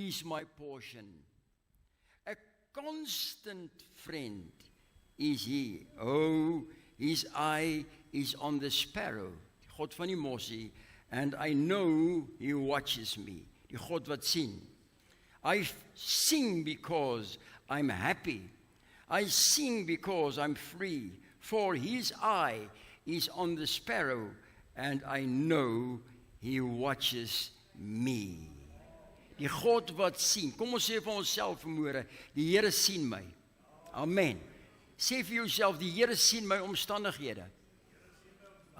He's my portion. A constant friend is He. Oh, His eye is on the sparrow. Die God van die mossie. And I know He watches me. Die God wat sien. I sing because I'm happy. I sing because I'm free. For His eye is on the sparrow. And I know He watches me. Die God wat sien. Kom ons sê vir onsself vanmôre, die Here sien my. Amen. Sê vir jouself, die Here sien my omstandighede.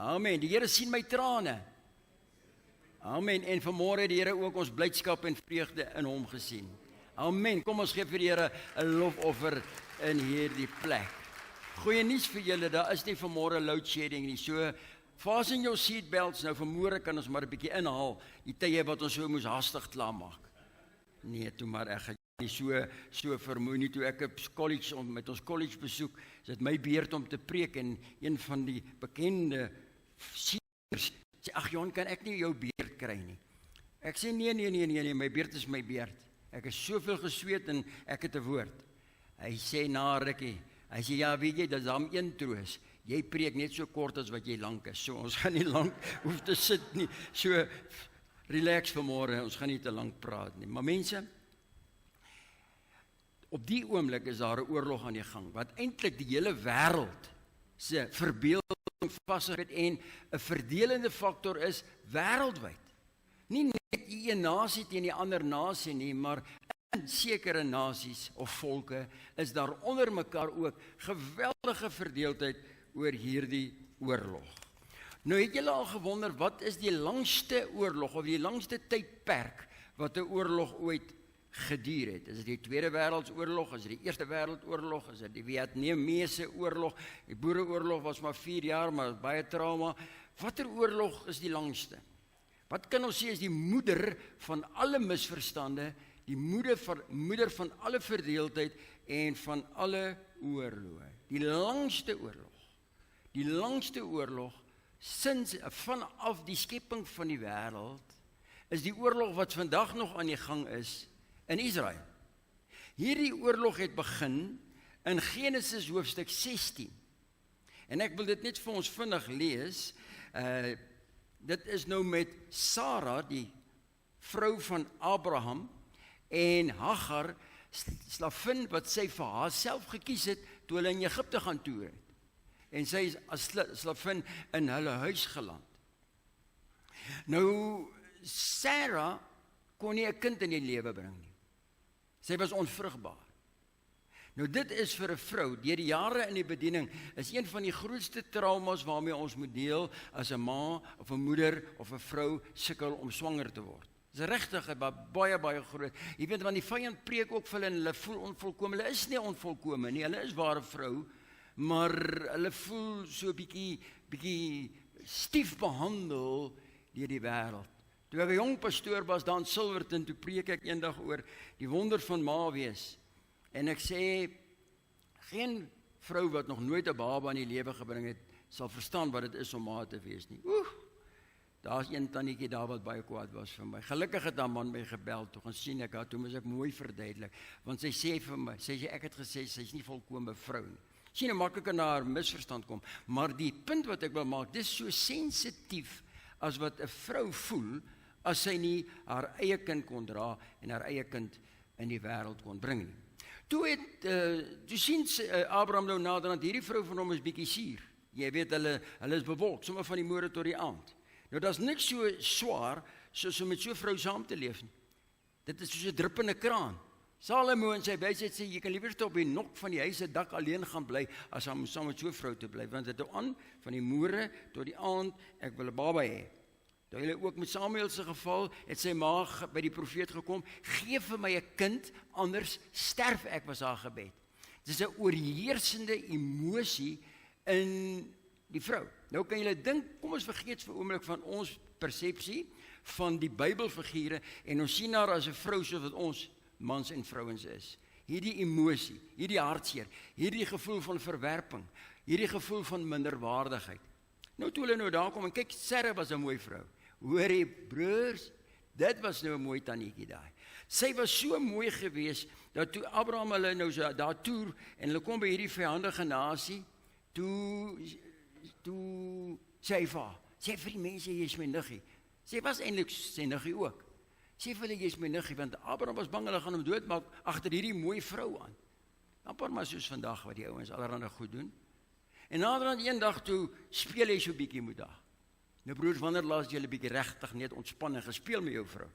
Amen. Die Here sien my trane. Amen. En vanmôre het die Here ook ons blydskap en vreugde in Hom gesien. Amen. Kom ons gee vir die Here 'n lofoffer in hierdie plek. Goeie nuus vir julle, daar is nie vanmôre load shedding nie. So fasten jou seatbelts. Nou vanmôre kan ons maar 'n bietjie inhaal die tye wat ons so moes hastig klaarmaak. Nee, toe maar ek gaan nie so vermoei nie. Toe ek met ons college besoek, is dit my beurt om te preek en een van die bekende seniors sê, ag Jon, kan ek nie jou beurt kry nie? Ek sê nee, my beurt is my beurt. Ek het soveel gesweet en ek het 'n woord. Hy sê na rukkie, hy sê ja, weet jy, dit is dan een troos. Jy preek net so kort as wat jy lank is. So ons gaan nie lank hoef te sit nie. So relax vanmôre, ons gaan nie te lank praat nie. Maar mense, op die oomblik is daar 'n oorlog aan die gang, wat eintlik die hele wêreld se verbeelding vasgehou en 'n verdelende faktor is wêreldwyd. Nie net die een nasie teen die ander nasie nie, maar in sekere nasies of volke is daar onder mekaar ook geweldige verdeeldheid oor hierdie oorlog. Nou het julle al gewonder, wat is die langste oorlog of die langste tydperk wat 'n oorlog ooit geduur het? Is dit die Tweede Wêreldoorlog, is dit die Eerste Wêreldoorlog, is dit die Vietnamese oorlog, die Boereoorlog was maar 4 jaar, maar baie trauma. Watter oorlog is die langste? Wat kan ons sê is die moeder van alle misverstande, die moeder van alle verdeeldheid en van alle oorloë? Die langste oorlog vanaf die skepping van die wêreld is die oorlog wat vandag nog aan die gang is in Israel. Hierdie oorlog het begin in Genesis hoofstuk 16. En ek wil dit net vir ons vinnig lees. Dit is nou met Sara, die vrou van Abraham, en Hagar, slavin wat sy vir haarself gekies het toe hulle in Egipte gaan toer het. En sy is as slavin in hulle huis geland. Nou, Sarah kon nie 'n kind in die lewe bring nie. Sy was onvrugbaar. Nou dit is vir 'n vrou, deur die jare in die bediening, is een van die grootste traumas waarmee ons moet deel as 'n ma of 'n moeder of 'n vrou sukkel om swanger te word. Dit is regtig baie groot. Jy weet, want die vyand preek ook vir hulle en hulle voel onvolkome. Hulle is nie onvolkome nie, hulle is ware vrou, maar hulle voel so bietjie stief behandel deur die wêreld. Toe ek 'n jong pastoor was daar in Silverton, toe preek ek eendag oor die wonder van ma wees. En ek sê, geen vrou wat nog nooit 'n baba in die lewe gebring het, sal verstaan wat dit is om ma te wees nie. Daar's een tannietjie daar wat baie kwaad was vir my. Gelukkig het haar man my gebel, toe gaan sien ek haar, toe moes ek mooi verduidelik. Want sy sê vir my, ek het gesê, sy is nie volkome vrou nie. Sien, nou maak ek na haar misverstand kom. Maar die punt wat ek wil maak, dis so sensitief as wat 'n vrou voel, as sy nie haar eie kind kon dra en haar eie kind in die wêreld kon bring nie. Toe sien Abraham nou naderhand, hierdie vrou van hom is bietjie suur. Jy weet, hulle is bewolk, sommer van die môre tot die aand. Nou, dat is niks so swaar, soos om met so 'n vrou saam te leef nie. Dit is soos 'n druppende kraan. Salomo in sy wysheid sê, jy kan liewer op die nok van die huis se dak alleen gaan bly, as om saam met so 'n vrou te bly, want dit hou aan van die môre tot die aand, ek wil 'n baba hê. Toe hulle ook met Samuel se geval, het sy ma by die profeet gekom, gee vir my 'n kind, anders sterf ek, was haar gebed. Dit is 'n oorheersende emosie in die vrou. Nou kan julle dink, kom ons vergeet vir 'n oomblik van ons persepsie van die Bybelfigure en ons sien haar as 'n vrou soos wat ons mans en vrouens is. Hierdie emosie, hierdie hartseer, hierdie gevoel van verwerping, hierdie gevoel van minderwaardigheid. Nou toe hulle nou daar kom en kyk, Sarah was 'n mooi vrou. Hoorie broers, Dit was nou 'n mooi tannetjie daai. Sy was so mooi geweest, dat toe Abraham hulle nou so daar toer, en hulle kom by hierdie vyandige nasie, toe sê hy vir haar, sê vir die mense, jy is my niggie. Sy was eintlik sy niggie ook. Sê vir hulle, jy is my niggie, want Abraham was bang, hulle gaan hom doodmaak, agter hierdie mooi vrou aan. Amper maar soos vandag, wat die ouens allerhande goed doen. En naderhand eendag toe, speel hy so bietjie met haar. Nou broers, wanneer laas jy 'n bietjie regtig net ontspan en gespeel met jou vrou?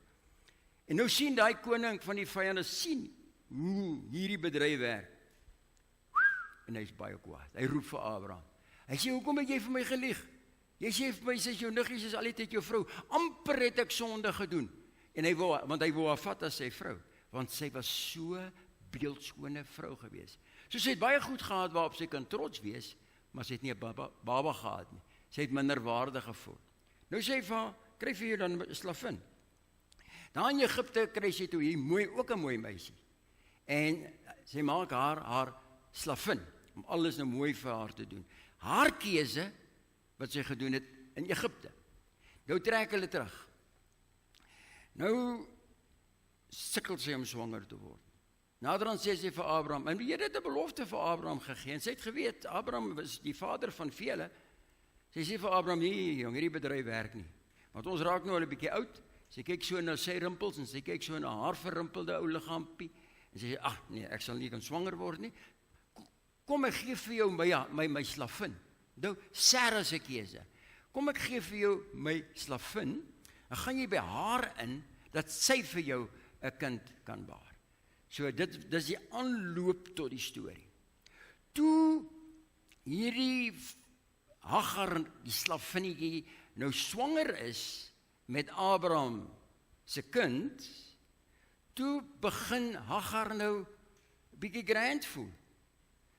En nou sien daai koning van die vyande, sien hoe hierdie bedryf werk. En hy is baie kwaad. Hy roep vir Abraham. Hy sê, hoekom het jy vir my gelieg? Jy sê vir my, sy is jou niggie, sy is altyd jou vrou. Amper het ek sonde gedoen. En want hy wou haar vat as sy vrou. Want sy was so beeldskone vrou gewees. So sy het baie goed gehad waarop sy kan trots wees, maar sy het nie 'n baba gehad nie. Sy het minderwaardig gevoel. Nou sê hy vir haar, kry vir jou dan 'n slavin. Daar in Egipte kry sy toe hier ook 'n mooi meisie. En sy maak haar slavin, om alles nou mooi vir haar te doen. Haar keuse, wat sy gedoen het in Egipte. Nou trek hulle terug. Nou sukkel sy om swanger te word. Naderhand sê sy vir Abraham, en die Here het 'n belofte vir Abraham gegee, en sy het geweet, Abraham was die vader van vele. Sy sê vir Abraham, nee jong, hierdie bedryf werk nie, want ons raak nou al 'n bietjie oud. Sy kyk so na sy rimpels, en sy kyk so na haar verrimpelde ou liggaampie, en sy sê, ag nee, ek sal nie kan swanger word nie. Kom ek gee vir jou my slavin. Nou, Sarah se keuse. Kom ek gee vir jou my slavin, dan gaan jy by haar in, dat sy vir jou 'n kind kan baar. So dis die aanloop tot die storie. Toe hierdie Hagar, die slavinnetjie, nou swanger is met Abraham se kind, toe begin Hagar nou bietjie grand voel.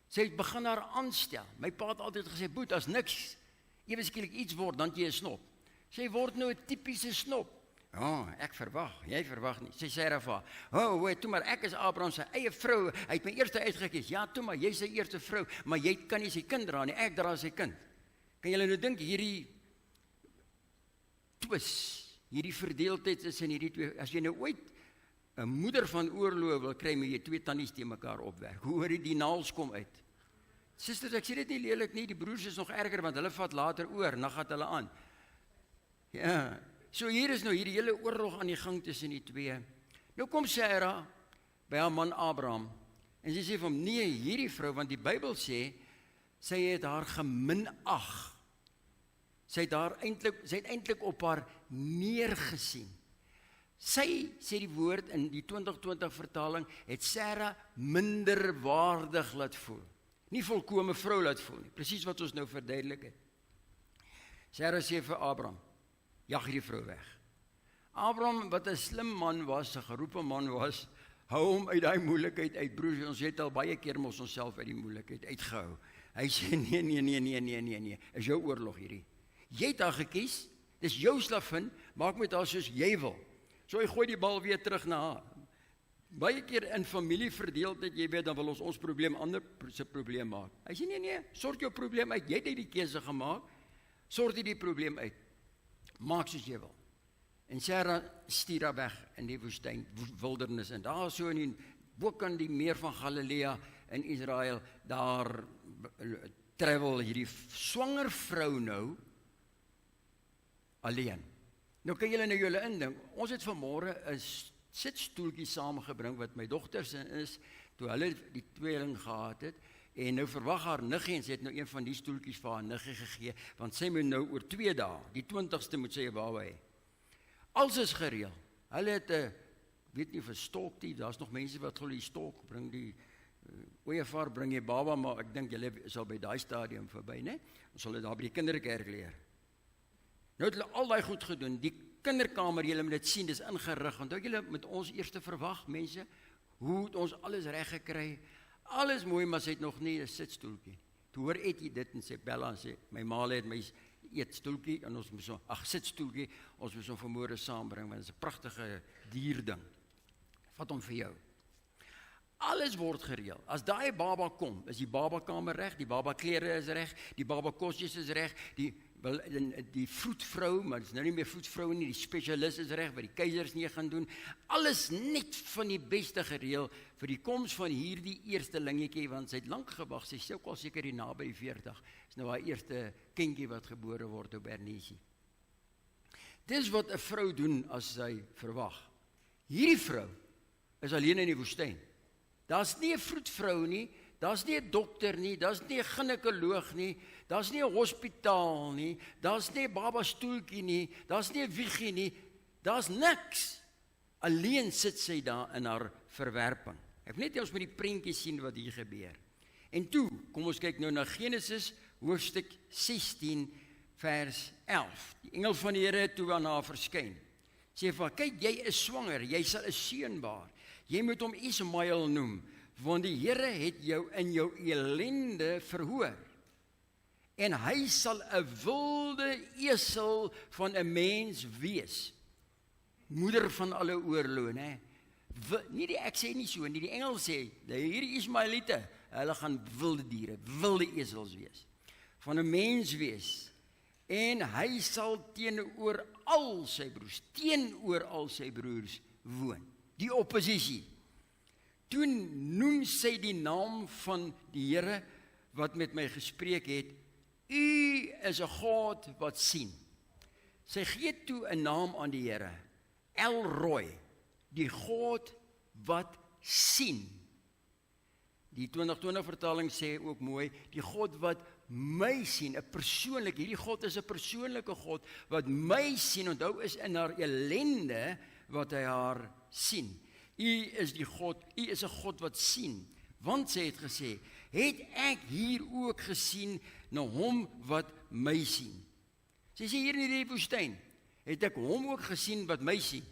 Sy het begin haar aanstel. My pa het altyd gesê, boet, as niks ewe skielik iets word, dan jy 'n snop. Sy word nou 'n tipiese snop. Ek verwag, jy verwag nie. Sy sê vir haar, toe maar, ek is Abraham se eie vrou, hy het my eerste uitgekies. Ja, toe maar, jy is sy eerste vrou, maar jy kan nie sy kind dra nie, ek dra sy kind. Kan julle nou dink, hierdie twis, hierdie verdeeldheid is in hierdie twee, as jy nou ooit 'n moeder van oorlog wil kry, moet jy twee tannies teen mekaar opwerk. Hoe hoor jy die naels kom uit? Susters, ek sê dit nie lelik nie, die broers is nog erger, want hulle vat later oor, dan gaan hulle aan. Ja, so hier is nou hierdie hele oorlog aan die gang tussen die twee. Nou kom Sarah by haar man Abraham, en sy sê vir hom, nee, hierdie vrou, want die Bybel sê, sy het haar geminag. Sy het eintlik op haar neergesien. Sy, sê die woord in die 2020 vertaling, het Sarah minderwaardig laat voel. Nie volkome vrou laat voel nie, presies wat ons nou verduidelik het. Sarah sê vir Abraham, jag hierdie vrou weg. Abraham, wat 'n slim man was, 'n geroepe man was, hou hom uit daai moeilikheid uit, broers, ons het al baie keer mos onsself uit die moeilikheid uitgehou. Hy sê, nee, is jou oorlog hierdie. Jy het haar gekies, dis jou slavin, maak met haar soos jy wil. So hy gooi die bal weer terug na haar. Baie keer in familie verdeeldheid, jy weet, dan wil ons probleem ander se probleem maak. Hy sê, nee, sort jou probleem uit, jy het die keuse gemaak, sort die probleem uit, maak soos jy wil. En Sarah stuur haar weg in die woestyn, wildernis, en daar so in die bokant die meer van Galilea in Israel, daar travel hierdie swanger vrou nou alleen. Nou kan julle nou julle indink, ons het vanmôre 'n sitstoeltjie saamgebring wat my dogter se is, toe hulle die tweeling gehad het, en nou verwag haar niggie, en sy het nou een van die stoeltjies vir haar niggie gegee, want sy moet nou oor 2 dae, die 20ste moet sy 'n baba hê. Alles is gereël. Hulle het 'n, weet nie of 'n stok die, daar's nog mense wat glo die stok, bring die ooievaar, bring jy baba, maar ek dink julle sal by daai stadium verby, né? Ons sal dit daar by die kinderkerk leer. Nou het hulle al daai goed gedoen, die kinderkamer, julle moet dit sien, dis ingerig, want julle met ons eerste verwag, mense, hoe het ons alles reg gekry, alles mooi, maar sy het nog nie 'n sitstoeltjie. Toe hoor jy dit, en sê Bella, en sê, my ma het my eetstoeltjie, en ons moet so, sitstoeltjie, ons moet so vanmôre saambring, want dit is 'n pragtige dierding. Vat hom vir jou. Alles word gereël. As daai baba kom, is die babakamer reg, die baba klere is reg, die baba kosjies is reg, die wel die vroedvrou, maar dit is nou nie meer vroedvrou nie, die spesialis is reg, wat die keisers nie gaan doen, alles net van die beste gereël, vir die koms van hierdie eerste lingetjie, want sy het lank gewag, sy sê ook al seker die naby die 40, is nou haar eerste kindjie wat gebore word op Bernisie. Dis wat 'n vrou doen as sy verwag. Hierdie vrou is alleen in die woestyn. Daar's nie 'n vroedvrou nie, daar's nie 'n dokter nie, daar's nie 'n ginekoloog nie, daar's nie 'n hospitaal nie, daar's nie 'n baba stoeltjie nie, daar's nie 'n wiegie nie, daar's niks. Alleen sit sy daar in haar verwerping. Ek wil net ons met die prentjie sien wat hier gebeur. En toe, kom ons kyk nou na Genesis hoofstuk 16 vers 11. Die engel van die Here het toe aan haar verskyn. Sê vir haar, kyk, jy is swanger, jy sal 'n seun baar. Jy moet hom Ismael noem, want die Here het jou in jou elende verhoor. En hy sal 'n wilde esel van 'n mens wees. Moeder van alle oorloë, né? Ek sê nie so nie, die engel sê, hierdie Ismaelite, hulle gaan wilde diere, wilde esels wees. Van 'n mens wees. En hy sal teenoor al sy broers woon. Die oppositie. Toen noem sy die naam van die Here wat met my gespreek het, U is 'n God wat sien. Sy gee toe 'n naam aan die Here, El Roi, die God wat sien. Die 2020 vertaling sê ook mooi, die God wat my sien, 'n persoonlik, hierdie God is 'n persoonlike God, wat my sien, onthou is in haar ellende, wat hy haar sien. U is 'n God wat sien, want sy het gesê, het ek hier ook gesien, na hom wat my sien. Sy sê hier in die woestyn, het ek hom ook gesien wat my sien.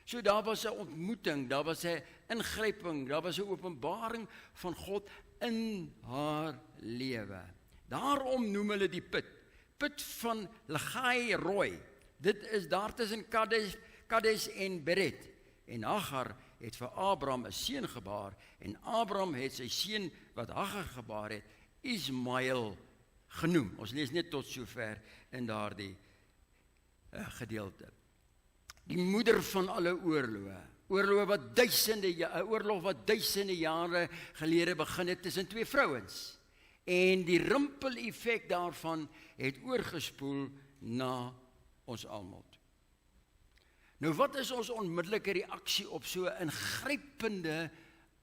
So daar was 'n ontmoeting, daar was 'n ingryping, daar was 'n openbaring van God in haar lewe. Daarom noem hulle die put van Lagai Roi. Dit is daar tussen Kades en Beret. En Hagar het vir Abraham 'n seun gebaar, en Abraham het sy seun wat Hagar gebaar het, Ismael genoem. Ons lees net tot sover in daardie gedeelte. Die moeder van alle oorloë. Oorlog wat duisende jare gelede begin het tussen twee vrouens. En die rimpel-effek daarvan het oorgespoel na ons almal. Nou wat is ons onmiddellike reaksie op so 'n ingrypende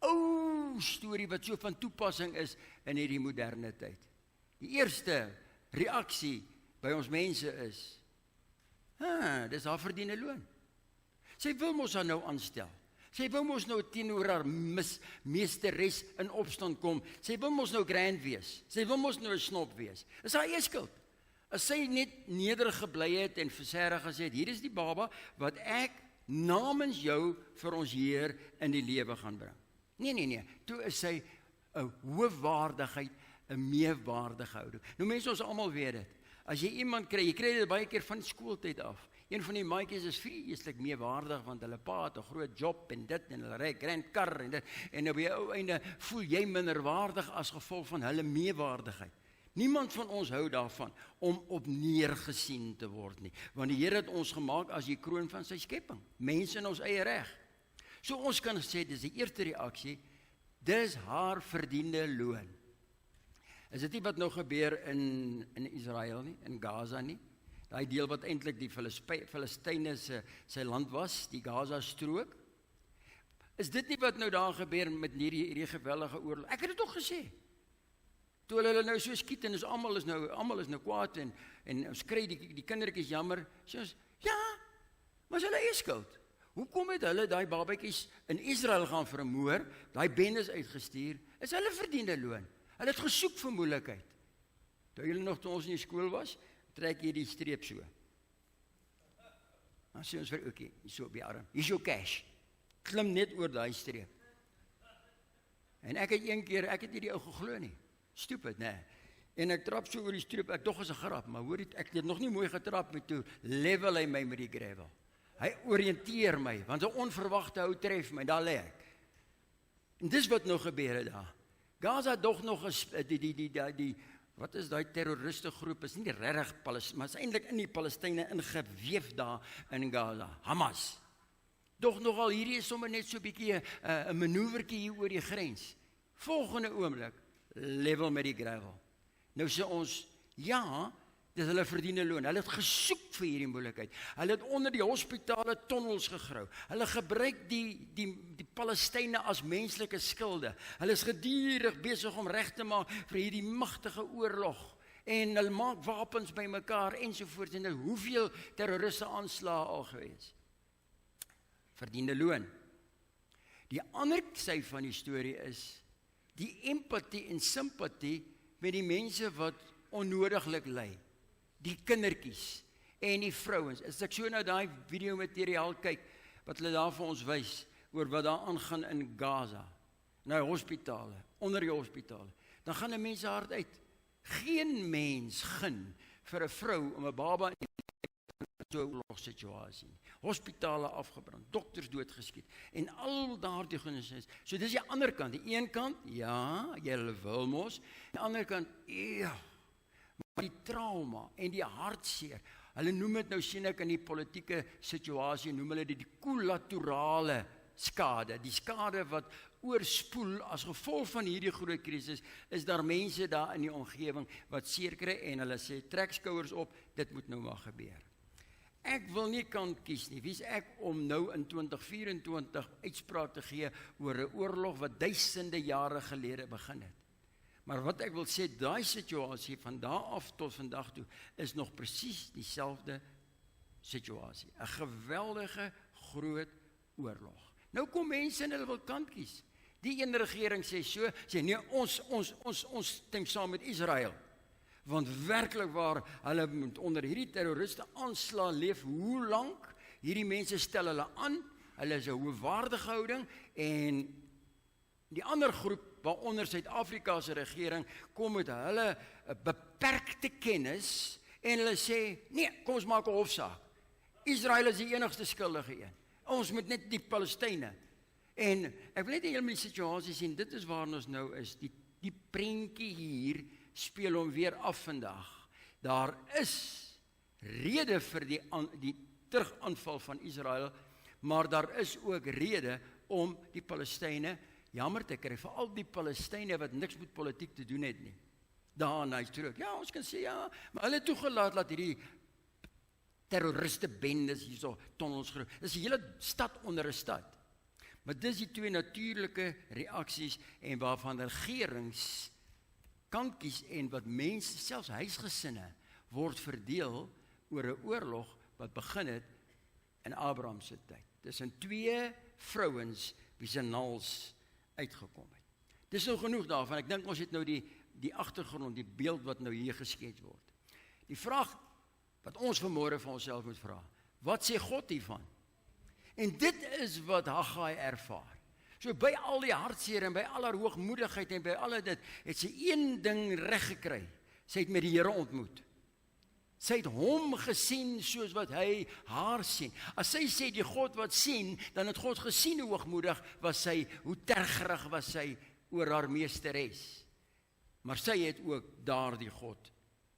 ou storie wat so van toepassing is in hierdie moderne tyd? Die eerste reaksie by ons mense is, dis haar verdiende loon. Sy wil mos haar nou aanstel. Sy wil mos nou teenoor haar meesteres in opstand kom. Sy wil mos nou grand wees. Sy wil mos nou 'n snop wees. Is haar eie skuld. As sy net nederig gebly het en verserig gesê het, hier is die baba wat ek namens jou vir ons Heer in die lewe gaan bring. Nee. Toe is sy 'n hoofwaardigheid, 'n meewaardige houding. Nou mense, ons almal weet dit. As jy iemand kry, jy kry dit baie keer van skooltyd af. Een van die maatjies is vreeslik meewaardig, want hulle pa het 'n groot job en dit, en hulle ry 'n grand kar en dit, en nou by die ou einde voel jy minderwaardig as gevolg van hulle meewaardigheid. Niemand van ons hou daarvan om op neergesien te word nie, want die Here het ons gemaak as die kroon van sy skepping, mense in ons eie reg. So ons kan sê, dis die eerste reaksie, dis haar verdiende loon. Is dit nie wat nou gebeur in Israel nie, in Gaza nie? Daai deel wat eintlik die Filistyne sy land was, die Gaza strook. Is dit nie wat nou daar gebeur met hierdie geweldige oorlog? Ek het dit ook gesê. Toe hulle nou so skiet en almal is nou kwaad en ons kry die kindertjies jammer, sê ons, ja, maar is hulle eie skuld. Hoekom het hulle daai babatjies in Israel gaan vermoor, daai bendes uitgestuur, is hulle verdiende loon. Hulle het gesoek vir moeilikheid. Toe julle nog toe ons in die skool was, trek jy die streep so. Dan sê ons vir ookie, so op die arm, hier is jou cash. Klim net oor daai streep. En ek het nie die ou geglo nie. Stupid, nee. En ek trap so oor die streep, ek dog is 'n grap, maar hoor ek het nog nie mooi getrap met toe, level hy my met die gravel. Hy oriënteer my, want 'n onverwagte hou tref my, daar lê ek. En dis wat nou gebeur het daar. Gaza dog nog die wat is daai terroriste groep? Is nie regtig Palestina, maar is eintlik in die Palestynë ingeweef daar in Gaza. Hamas. Doch nogal hierdie is sommer net so 'n bietjie 'n manoeuvreetjie hier oor die grens. Volgende oomblik level met die gravel. Nou sê ons, ja, dis hulle verdiende loon. Hulle het gesoek vir hierdie moeilikheid. Hulle het onder die hospitale tonnels gegrou. Hulle gebruik die Palestynë as menslike skilde. Hulle is gedurig besig om reg te maak vir hierdie magtige oorlog. En hulle maak wapens bymekaar ensovoorts. En hoeveel terroriste aanslae al gewees. Verdiende loon. Die ander sy van die storie is die empatie en simpatie met die mense wat onnodiglik ly. Die kindertjies en die vrouens. As ek so na daai video materiaal kyk wat hulle daar vir ons wys oor wat daar aangaan in Gaza, na hospitale, onder die hospitale, dan gaan 'n mens hart uit. Geen mens gun vir 'n vrou om 'n baba in so 'n oorlogssituasie. Hospitale afgebrand, dokters doodgeskiet en al daardie gunnes. So dis die ander kant. Die een kant, ja, jy wil mos. Die ander kant, ja. Maar die trauma en die hartseer. Hulle noem dit nou sien ek in die politieke situasie noem hulle dit die kollaterale skade. Die skade wat oorspoel as gevolg van hierdie groot krisis is daar mense daar in die omgewing wat seer kry en hulle sê trek skouers op, dit moet nou maar gebeur. Ek wil nie kant kies nie. Wie's ek om nou in 2024 uitspraak te gee oor 'n oorlog wat duisende jare gelede begin het. Maar wat ek wil sê, daai situasie van daar af tot vandag toe is nog presies dieselfde situasie. 'n Geweldige groot oorlog. Nou kom mense en hulle wil kant kies. Die een regering sê nee, ons stem saam met Israel. Want werklik waar, hulle moet onder hierdie terroriste aanslag leef, hoe lank? Hierdie mense stel hulle aan, hulle is 'n hoëwaardige houding, en die ander groep, waaronder Suid-Afrika se regering, kom met hulle beperkte kennis, en hulle sê, nee, kom ons maak 'n hofsaak. Israel is die enigste skuldige een. Ons moet net die Palestynë. En ek wil net in die situasie sien, dit is waar ons nou is, die prentjie hier, speel hom weer af vandag. Daar is rede vir die terugaanval van Israel, maar daar is ook rede om die Palestynë jammer te kry, veral die Palestynë wat niks met politiek te doen het nie. Daarna is terug. Ja, ons kan sê ja, maar hulle toegelaat dat hierdie terroriste bendes hierso tonnels groei. Dis 'n hele stad onder 'n stad. Maar dis die twee natuurlike reaksies en waarvan regerings kan kies en wat mense, selfs huisgesinne, word verdeel oor 'n oorlog wat begin het in Abraham se tyd. Tussen twee vrouens wie se naels uitgekom het. Dis nou genoeg daarvan. Ek dink ons het nou die agtergrond, die beeld wat nou hier geskets word. Die vraag wat ons vanmôre vir onsself moet vra, wat sê God hiervan? En dit is wat Haggai ervaar. So by al die hartseer en by al haar hoogmoedigheid en by al dit, het sy een ding reg gekry. Sy het met die Here ontmoet. Sy het hom gesien soos wat hy haar sien. As sy sê die God wat sien, dan het God gesien hoe hoogmoedig was sy, hoe tergerig was sy oor haar meesteres. Maar sy het ook daardie God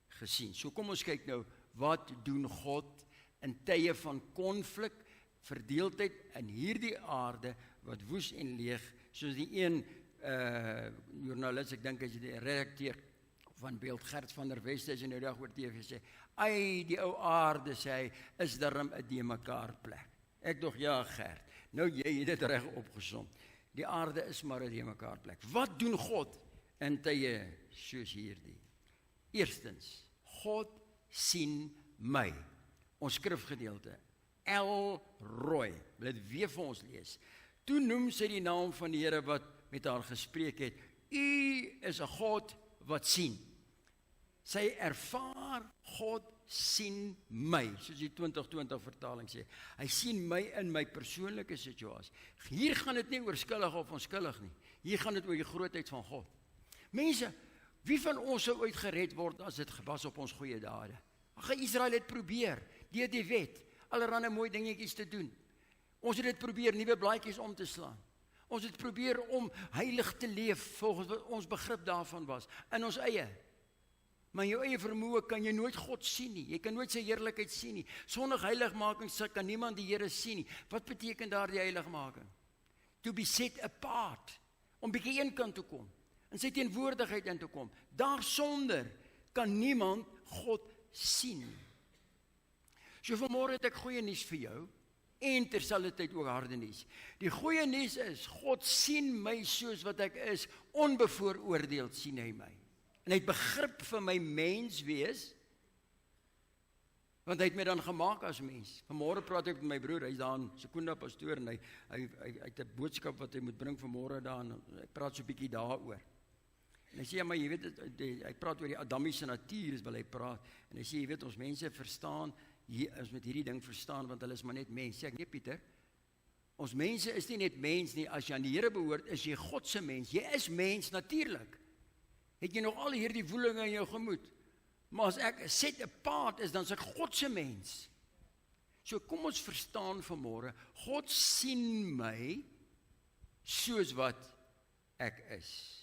gesien. So kom ons kyk nou, wat doen God in tye van konflik, verdeeldheid in hierdie aarde wat woes en leeg, soos die een joernalis, ek dink as jy die redakteur van Beeld, Gert van der Westhuizen, is in die dag oor TV sê, ai, die ou aarde, sê hy, is daarom 'n de mekaar plek. Ek dog, ja Gert, nou jy het dit reg opgesom. Die aarde is maar 'n de mekaar plek. Wat doen God in tye soos hierdie? Eerstens, God sien my. Ons skrifgedeelte, El Roi, wil dit weer vir ons lees. Toe noem sy die naam van die Here wat met haar gespreek het. U is 'n God wat sien. Sy ervaar, God sien my, soos die 2020 vertaling sê. Hy sien my in my persoonlike situasie. Hier gaan dit nie oor skuldig of onskuldig nie. Hier gaan dit oor die grootheid van God. Mense, wie van ons sou ooit gered word as dit gebas op ons goeie dade? Ag, Israel het probeer, deur die wet, allerlei mooi dingetjies te doen. Ons het dit probeer, nuwe blaadjies om te slaan. Ons het probeer om heilig te leef, volgens wat ons begrip daarvan was, in ons eie. Maar in jou eie vermoë kan jy nooit God sien nie. Jy kan nooit sy heerlikheid sien nie. Sonder heiligmaking kan niemand die Here sien nie. Wat beteken daar die heiligmaking? To be set apart, om bietjie eenkant te kom, in sy teenwoordigheid in te kom. Daarsonder kan niemand God sien. So vanmôre het ek goeie nuus vir jou, en terselfdertyd ook harde nuus. Die goeie nuus is, God sien my soos wat ek is, onbevooroordeeld sien hy my. En hy het begrip vir my mens wees, want hy het my dan gemaak as mens. Vanmôre praat ek met my broer, hy is daar in Sekunda pastoor, en hy het 'n boodskap wat hy moet bring vanmôre daar, en ek praat so 'n bietjie daaroor. En hy sê, ja, maar jy weet, hy praat oor die Adamiese natuur, is wil hy praat, en hy sê, jy weet, ons mense verstaan, ons moet hierdie ding verstaan, want hulle is maar net mens. Sê ek, nee Pieter, ons mense is nie net mens nie, as jy aan die Here behoort, is jy God se mens, jy is mens natuurlik. Het jy nog al hierdie woelinge in jou gemoed? Maar as ek set apart is, dan is ek God se mens. So kom ons verstaan vanmôre, God sien my soos wat ek is.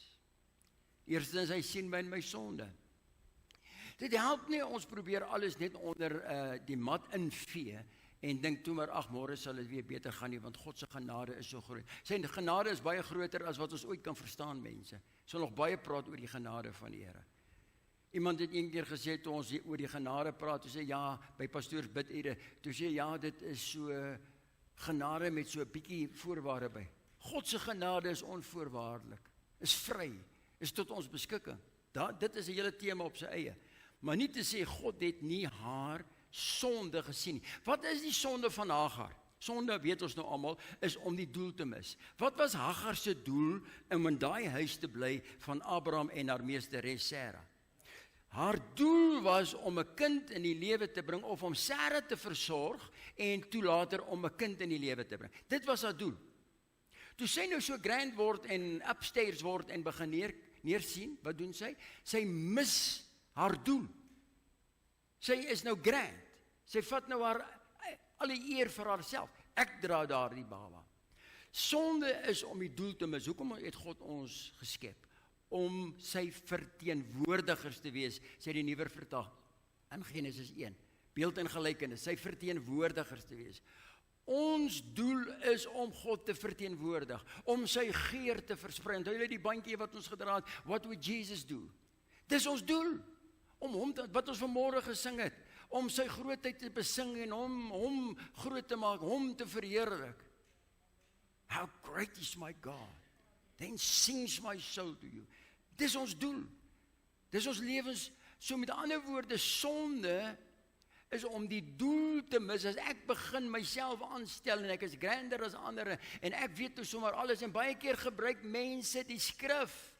Eerstens, hy sien my in my sonde. Dit help nie, ons probeer alles net onder die mat invee, en dink toe maar, ag, môre sal dit weer beter gaan nie, want God se genade is so groot. Sy genade is baie groter as wat ons ooit kan verstaan, mense. Sal nog baie praat oor die genade van die Here. Iemand het een keer gesê, toe ons oor die genade praat, toe sê, ja, by pastoors bidure, toe sê, ja, dit is so genade met so 'n bietjie voorwaarde by. God se genade is onvoorwaardelik, is vry, is tot ons beskikking. Dit is 'n hele tema op sy eie. Maar nie te sê, God het nie haar sonde gesien nie. Wat is die sonde van Hagar? Sonde, weet ons nou almal, is om die doel te mis. Wat was Hagar se doel om in daai huis te bly van Abraham en haar meesteres Sara? Haar doel was om 'n kind in die lewe te bring, of om Sara te versorg, en toe later om 'n kind in die lewe te bring. Dit was haar doel. Toe sy nou so grand word en upstairs word en begin neersien, wat doen sy? Sy mis haar doel. Sy is nou grand. Sy vat nou al die eer vir haarself. Ek dra daardie baba. Sonde is om die doel te mis. Hoekom het God ons geskep? Om sy verteenwoordigers te wees, sê die nuwer vertaling in Genesis 1. Beeld en gelykenis, sy verteenwoordigers te wees. Ons doel is om God te verteenwoordig, om sy geur te versprei. Onthou julle die bandjie wat ons gedra het, what would Jesus do? Dis ons doel, om hom wat ons vanmôre gesing het, om sy grootheid te besing en hom groot te maak, hom te verheerlik. How great is my God? Then sings my soul to you. Dis ons doel. Dis ons lewens, so met ander woorde, sonde is om die doel te mis. As ek begin myself aanstel en ek is grander as ander en ek weet toe sommer alles, en baie keer gebruik mense die skrif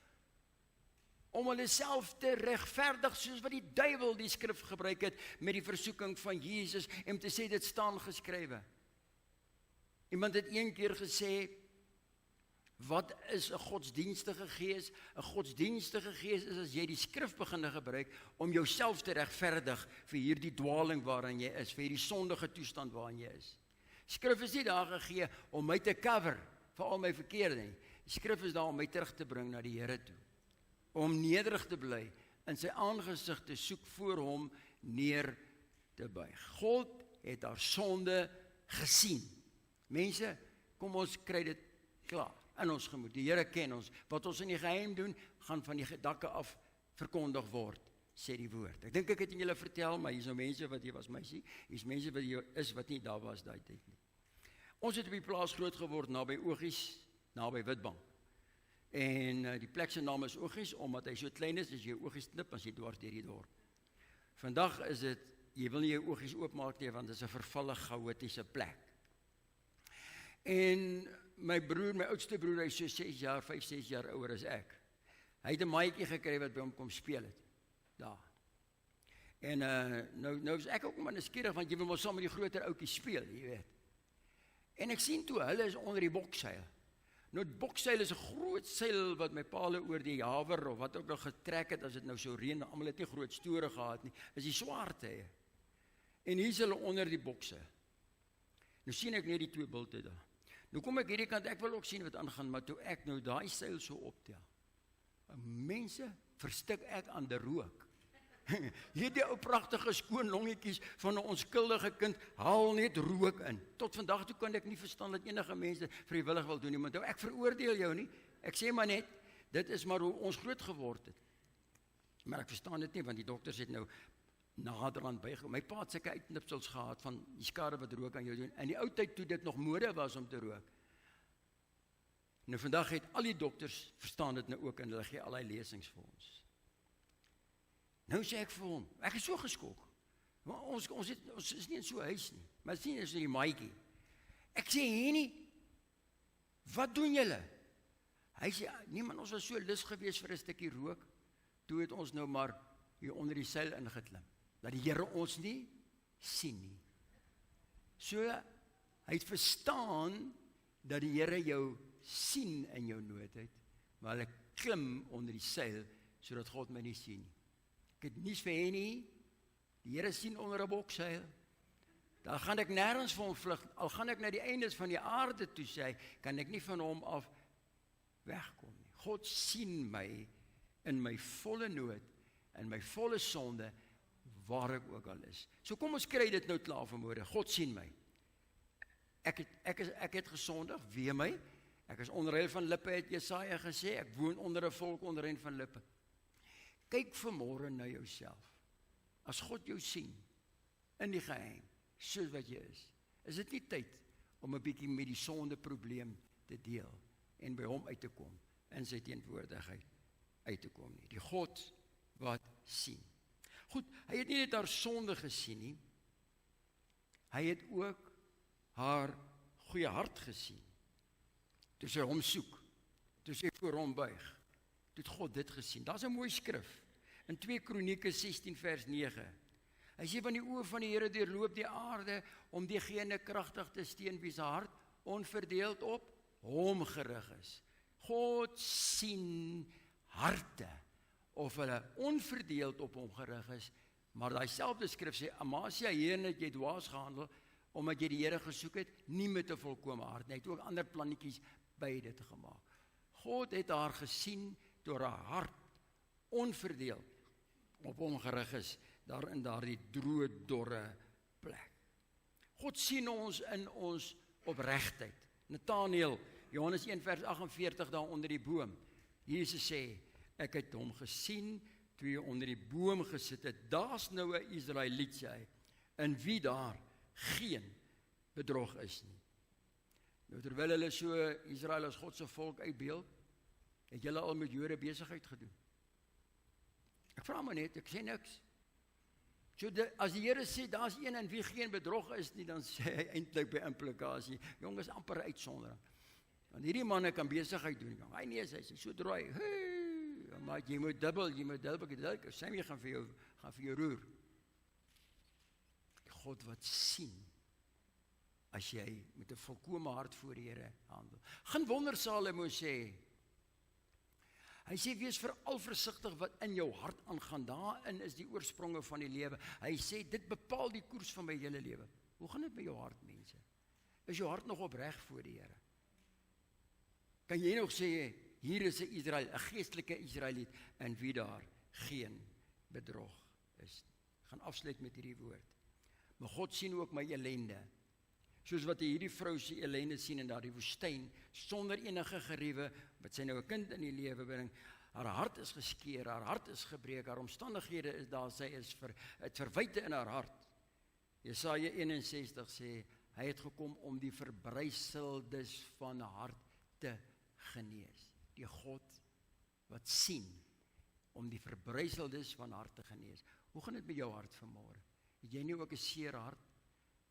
om hulle self te regverdig, soos wat die duiwel die skrif gebruik het met die versoeking van Jesus, en te sê dit staan geskrywe. Iemand het een keer gesê, wat is 'n godsdienstige gees? 'n Godsdienstige gees is as jy die skrif begin gebruik om jouself te regverdig vir hierdie dwaling waarin jy is, vir hierdie sondige toestand waarin jy is. Skrif is nie daar gegee om my te cover vir al my verkeerde nie. Die skrif is daar om my terug te bring na die Here toe, om nederig te bly, in sy aangesig te soek, voor hom neer te buig. God het haar sonde gesien. Mense, kom ons kry dit klaar in ons gemoed. Die Here ken ons. Wat ons in die geheim doen, gaan van die dakke af verkondig word, sê die woord. Ek dink ek het julle vertel, maar hier is nou mense wat hier was, meisie. Hier is mense wat hier is wat nie daar was daai tyd nie. Ons het op die plaas groot geword naby Ogies, naby Witbank. En die plek se naam is Ogies omdat hy so klein is, as jy Ogies knip, as jy dwars deur die dorp. Vandag is dit, jy wil nie jou Ogies oopmaak nie, want dit is 'n vervalle chaotiese plek. En my broer, my oudste broer, hy is so 5-6 jaar ouer as ek. Hy het 'n maatjie gekry wat by hom kom speel het. Daar. En nou is ek ook maar nuuskierig, want jy wil mos saam met die groter ouetjies speel, jy weet. En ek sien toe, hulle is onder die bokseil. Nou, die bokseil is 'n groot seil wat my paal oor die Jawer of wat ook nog getrek het, as dit nou so reën, almal het nie groot store gehad nie, is die swaarte. En hier is hulle onder die bokseil. Nou sien ek net die twee bulte daar. Nou kom ek hierdie kant, ek wil ook sien wat aangaan, maar toe ek nou daai seil so optel, mense, verstik ek aan die rook. Hierdie ou pragtige skoon longetjies van 'n onskuldige kind haal net rook in. Tot vandag toe kan ek nie verstaan dat enige mense vrywillig wil doen nie, want ek veroordeel jou nie. Ek sê maar net, dit is maar hoe ons groot geword het. Maar ek verstaan dit nie, want die dokters het nou naderhand bygekom. My pa het sulke uitknipsels gehad van die skade wat rook aan jou doen. In die ou tyd toe dit nog mode was om te rook. Nou vandag het al die dokters verstaan dit nou ook en hulle gee allerlei lesings vir ons. Nou sê ek vir hom, ek is so geskok. Maar ons is nie in so 'n huis nie. Maar sien is die maatjie. Ek sê Henny, wat doen julle? Hy sê nee man, ons was so lus geweest vir 'n stukkie rook. Toe het ons nou maar hier onder die seil ingeklim. Dat die Here ons nie sien nie. So hy het verstaan dat die Here jou sien in jou noodheid, maar ek klim onder die seil sodat God my nie sien nie. Ek het nuus vir Henny, die Here sien onder 'n bokseil. Dan gaan ek nêrens vir hom vlug, al gaan ek na die eindes van die aarde toe sê, kan ek nie van hom af wegkom nie. God sien my in my volle nood, in my volle sonde, waar ek ook al is. So kom ons kry dit nou klaar vanmôre. God sien my. Ek het gesondig, wee my. Ek is onrein van lippe, het Jesaja gesê. Ek woon onder 'n volk onrein van lippe. Kyk vanmôre na jouself. As God jou sien, in die geheim, soos wat jy is dit nie tyd om 'n bietjie met die sonde probleem te deel en by hom uit te kom, in sy teenwoordigheid uit te kom nie. Die God wat sien. Goed, hy het nie net haar sonde gesien nie, hy het ook haar goeie hart gesien. Toe sy hom soek, toe sy voor hom buig, toe het God dit gesien. Daar's 'n mooi skrif, in 2 Kronieke 16 vers 9. Hy sê, van die oë van die Here deurloop die aarde, om diegene kragtig te steun wie se hart onverdeeld op hom gerig is. God sien harte, of hulle onverdeeld op hom gerig is, maar daai selfde skrif sê, Amasia, hierin het jy dwaas gehandel, omdat jy die Here gesoek het, nie met 'n volkome hart, hy het ook ander plannetjies by dit gemaak. God het haar gesien, door haar hart, onverdeeld, op hom gerig is, daar in daardie droë, dorre plek. God sien ons in ons opregtheid. Nathanael, Johannes 1 vers 48, daar onder die boom. Jesus sê, ek het hom gesien, toe hy onder die boom gesit het. Daar's nou 'n Israeliet, sê hy, in wie daar geen bedrog is nie. Nou terwyl hulle so Israel as God se volk uitbeeld, het julle al met Jode besigheid gedoen. Ek vra maar net, ek sê niks. So as die Here sê, daar's een in wie geen bedrog is nie, dan sê hy eintlik by implikasie, jong, is amper 'n uitsondering. Want hierdie manne kan besigheid doen, jong. Hy nee, hy sê so drooi. Hey, maar jy moet dubbel, Sammy gaan vir jou roer. God wat sien, as jy met 'n volkome hart voor die Here handel. Geen wonder Salomo sê, hy sê, wees veral versigtig wat in jou hart aangaan, daarin is die oorspronge van die lewe. Hy sê, dit bepaal die koers van my hele lewe. Hoe gaan dit met jou hart, mense? Is jou hart nog opreg voor die Here? Kan jy nog sê, hier is 'n Israel, 'n geestelike Israeliet, in wie daar geen bedrog is? Ek gaan afsluit met hierdie woord. Maar God sien ook my ellende, soos wat hy hierdie vrou se ellende sien in daardie woestyn, sonder enige geriewe, wat sy nou 'n kind in die lewe bring. Haar hart is geskeur, haar hart is gebreek, haar omstandighede is daar, sy is het verwyte in haar hart. Jesaja 61 sê, hy het gekom om die verbryseldes van hart te genees. Die God wat sien, om die verbryseldes van hart te genees. Hoe gaan dit met jou hart vanmôre? Het jy nie ook 'n seer hart,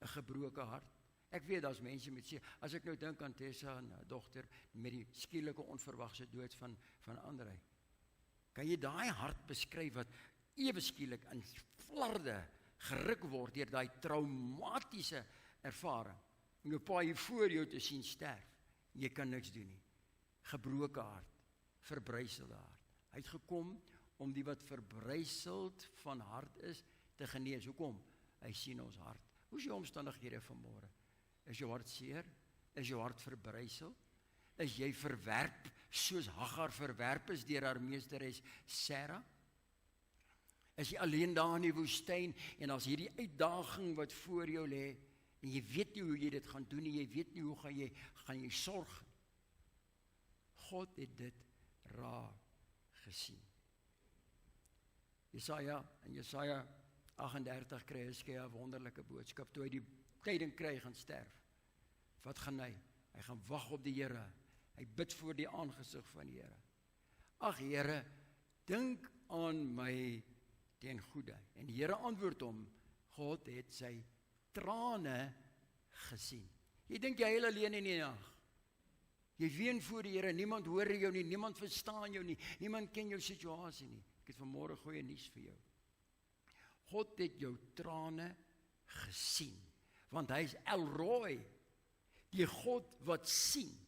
'n gebroke hart? Ek weet, daar's mense met seer. As ek nou dink aan Tessa, 'n dogter, met die skielike onverwagse dood van Andrei. Kan jy daai hart beskryf wat ewe skielik in flarde geruk word deur daai traumatiese ervaring? Om jou pa hier voor jou te sien sterf. Jy kan niks doen nie. Gebroke hart, verbryselde hart. Hy het gekom om die wat verbryseld van hart is te genees. Hoekom? Hy sien ons hart. Hoe is jou omstandighede vanmôre? Is jou hart seer? Is jou hart verbrysel? Is jy verwerp soos Hagar verwerp is deur haar meesteres Sara? Is jy alleen daar in die woestyn en as hierdie uitdaging wat voor jou lê en jy weet nie hoe jy dit gaan doen nie, jy weet nie hoe gaan jy sorg. God het dit raak gesien. Jesaja 38 kry Hizkia 'n wonderlike boodskap toe hy die tyding kry gaan sterf. Wat gaan hy? Hy gaan wag op die Here. Hy bid voor die aangesig van die Here. Ag Here, dink aan my ten goeie. En die Here antwoord hom, God het sy trane gesien. Jy dink jy huil alleen in die nag. Jy ween voor die Here, niemand hoor jou nie, niemand verstaan jou nie, niemand ken jou situasie nie. Ek het vanmôre goeie nuus vir jou. God het jou trane gesien, want hy is El Roi, die God wat sien.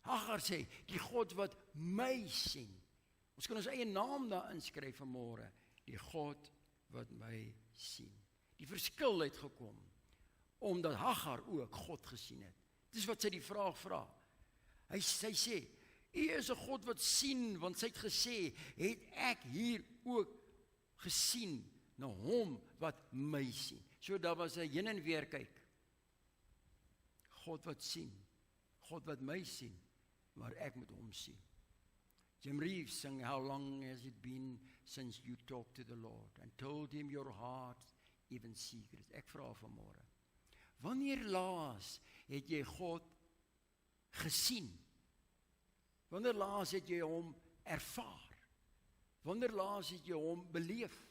Hagar sê, die God wat my sien. Ons kan ons eie naam daar inskryf vanmôre, die God wat my sien. Die verskil het gekom, omdat Hagar ook God gesien het. Dis wat sy die vraag vra. Sy sê, U is 'n God wat sien, want sy het gesê, het ek hier ook gesien, na hom wat my sien. So daar was 'n heen en weer kyk. God wat sien, God wat my sien, maar ek moet hom sien. Jim Reeves sing, how long has it been since you talked to the Lord and told him your heart, even secrets. Ek vra vanmôre, wanneer laas het jy God gesien? Wanneer laas het jy hom ervaar? Wanneer laas het jy hom beleef?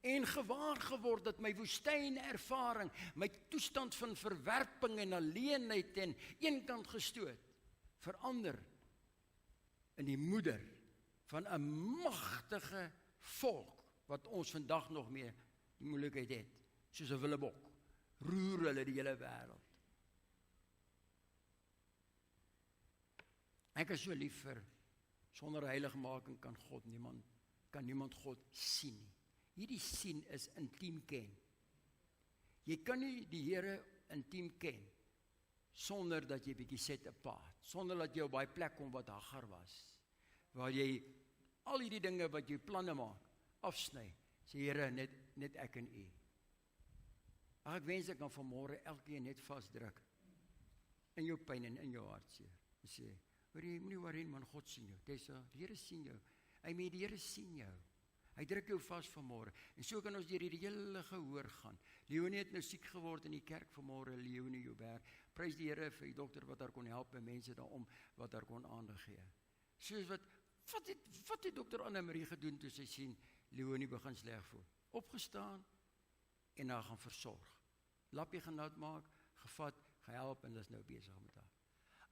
En gewaar geword dat my woestynervaring, my toestand van verwerping en alleenheid en eenkant gestoot, verander in die moeder van 'n magtige volk, wat ons vandag nog meer die moeilikheid het, soos 'n willebok, roer hulle die hele wêreld. Ek is so lief vir, sonder heiligmaking kan niemand God sien nie. Hierdie sien is intiem ken. Jy kan nie die Here intiem ken, sonder dat jy bietjie set apart, sonder dat jy op daai plek kom wat Hagar was, waar jy al hierdie dinge wat jy planne maak, afsny, sê Here, net ek en U. Ek wens ek kan vanmôre elkeen net vasdruk, in jou pyn en in jou hartseer, en sê, hoor jy, moenie worry man, God sien jou, Tessa, die Here sien jou, die Here sien jou. Hy druk jou vas vanmôre, en so kan ons deur hierdie hele gehoor gaan. Leonie het nou siek geword in die kerk vanmôre, Leonie Joubert, prys die Here vir die dokter wat haar kon help, en mense daarom wat haar kon aandag gee. Soos wat het dokter Anne-Marie gedoen, toe sy sien, Leonie begin sleg voel, opgestaan, en haar gaan versorg, lappie gaan nat maak, gevat, gehelp, en is nou besig met haar.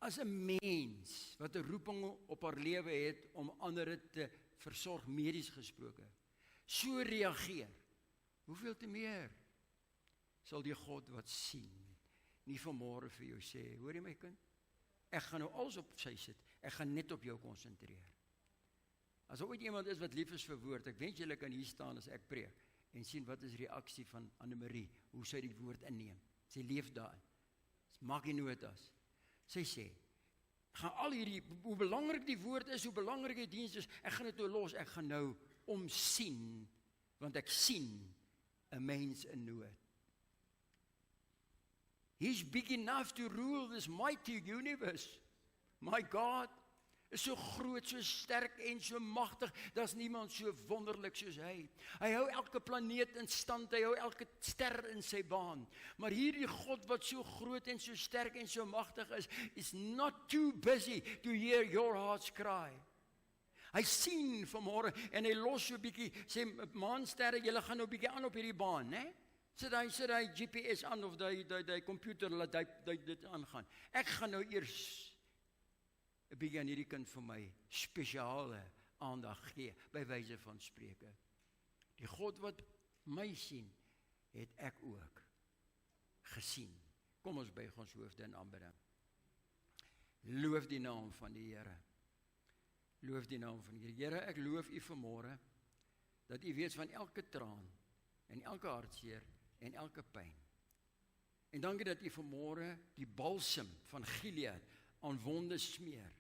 As 'n mens, wat 'n roeping op haar lewe het, om ander te versorg, medies gesproke, so reageer, hoeveel te meer sal die God wat sien, nie vanmôre vir jou sê, hoor jy my kind, ek gaan nou alles op sy sit, ek gaan net op jou konsentreer. As ooit iemand is wat lief is vir woord, ek wens julle kan hier staan as ek preek, en sien wat is die reaksie van Anne-Marie, hoe sy die woord inneem, sy leef daarin, maak die notas, sy sê, gaan al hierdie, hoe belangrik die woord is, hoe belangrik die diens is, ek gaan dit nou los, ek gaan nou omsien, want ek sien 'n mens in nood. He's big enough to rule this mighty universe. My God is so groot, so sterk en so magtig, daar's niemand so wonderlik soos hy. Hy hou elke planeet in stand, hy hou elke ster in sy baan. Maar hierdie God wat so groot en so sterk en so magtig is not too busy to hear your heart's cry. Hy sien vanmôre en hy los so 'n bietjie, sê maansterre, julle gaan nou 'n bietjie aan op hierdie baan, né? Sit hy GPS aan of die komputer laat dit aangaan. Ek gaan nou eers 'n bietjie aan hierdie kind vir my spesiale aandag gee, by wyse van spreke. Die God wat my sien, het ek ook gesien. Kom ons buig ons hoofde in aanbidding. Loof die naam van die Here. Loof die naam van die Here. Here, ek loof U vanmôre, dat U weet van elke traan, en elke hartseer, en elke pyn. En dankie dat U vanmôre die balsem van Gilead aan wonde smeer,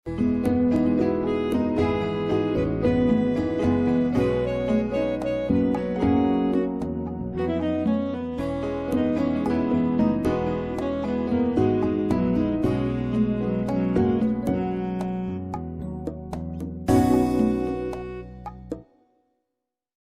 Thank you.